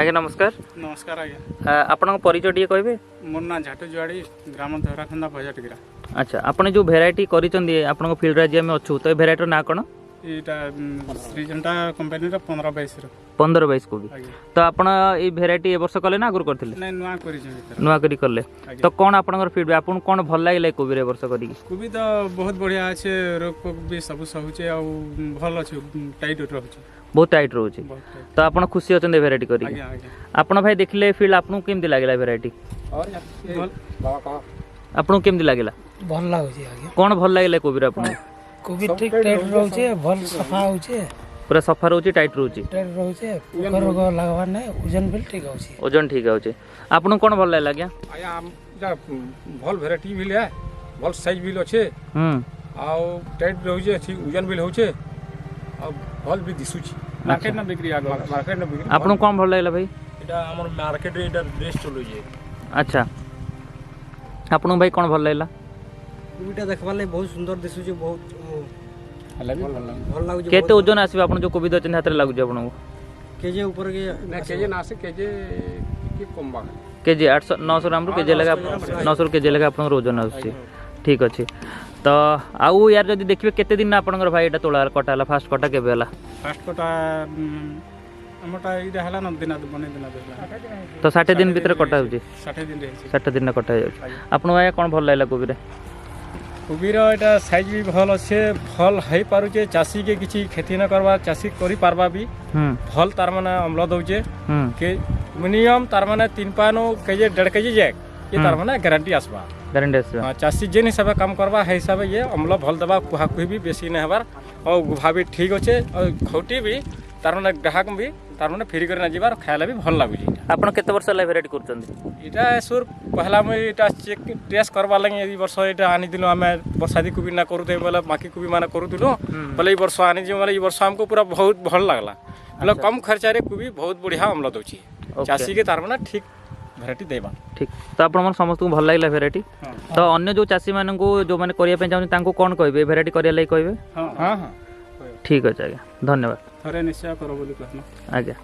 आज्ञा नमस्कार। नमस्कार आज्ञा। आपन परिचय टी कहबे? मोर ना झाटू जुआड़ी ग्राम धराखंदा बजाटगिरा। अच्छा आपन जो भेराइटी करिचंदी आपन फील्ड रे जे हम अछु तो भेराइटी ना कोन? एटा श्रीजंटा कंपनी रे 15-22 रो 15-22 को भी तो आपन ए भेराइटी ए वर्ष कले ना आगुर करथिले? नै नुआ करि छै नुआ करी करले तो कोन आपन फीडबैक आपन कोन भल लागले कोबी रे वर्ष करी? कोबी तो बहुत बढ़िया আছে रोग पोक भी सब होचे आ भल আছে टाइट रहउचे बहुत टाइट रहउचे तो आपन खुशी अछन भेराइटी करी? आज्ञा आज्ञा। आपन भाई देखले फील्ड आपन केमति लागला भेराइटी? और भल बाबा का आपन केमति लागला? भल लागुचे आज्ञा। कोन भल लागले कोबी रे आपन? कोबी ठीक टाइट रहउचे भल सफा होचे पूरा सफा रहउचे टाइट रहउचे टाइट रहउचे रोग लागवा नै वजन भी ठीक होचे वजन ठीक होचे। आपन कोन भल लागला आज्ञा? आया हम जा भल भेराइटी भी ले भल साइज भी अच्छे आ टाइट रहउचे अछि वजन भी होचे आ भल भी दिसुची मार्केट ना बिक्री आगो मार्केट में बिक्री। आपन कोन भल लागला भाई? एटा हमर मार्केट रे एटा ड्रेस चलो जे। अच्छा आपन भाई कोन भल लागला? कोबीटा देखबा ले बहुत सुंदर दिसुचे बहुत हला भी भल लागुचे। केते ओजन आसीबे आपन जो कोबी दचन हाथ रे लागुचे आपन को? केजे ऊपर के ना केजे ना से केजे की कम बा केजी 800-900 ग्राम रो केजी लगा 900 केजी लगा आपन ओजन आसी। ठीक अछि तो आउ यार जदी देखबे केते दिन आपन भाई एटा तोला कटाला फास्ट कटा केबे हला? फास्ट कोटा हमटा इडा हला न दिन बने दिन देला तो 60 दिन भीतर कटा होची 60 दिन रे 60 दिन कटा होची। आपन भाई कोन भल लागला कोबी रे? कोबी रो एटा साइज भी भल अच्छे फल हई पारुचे चासी के किछि खेती न करबा चासी करि पारबा भी फल तार माने अम्ल दउचे के मिनिमम तार माने 3 पानो केजे 1.5 केजी जाय ये तार माने गारंटी आसबा गारंटी आसबा। हां चासी जेन हिसाब काम करबा है हिसाब ये अम्ल भल दबा कुहा कुही भी बेसी न हबार और गुभा भी ठीक होचे और खौटी भी तार माने ग्राहक भी तार माने फ्री कर न जीवार खायला भी भल लागुची। आपन केते वर्ष ला भेराइटी करचंदी? एटा सुर पहला में एटा चेक टेस्ट करबा लगे ई वर्ष एटा आनी दिनो हमें बरसाती को भी ना करूते बोले बाकी को भी माने करूतिलो बोले ई वर्ष आनी जे बोले ई वर्ष हमको पूरा बहुत भल लागला मतलब कम खर्चा रे को भी बहुत बढ़िया अम्ल दउची चासी के तार माने ठीक भेराइटी देबा। ठीक तो आपन मन समस्त को भल लागला भेराइटी? तो अन्य जो चासी मानन को जो माने करिया पे चाहन तांको कोन कहबे भेराइटी करिया लई कहबे? हां हां ठीक अछि आज्ञा धन्यवाद। थरे निश्चय करो बोली कहना आज्ञा।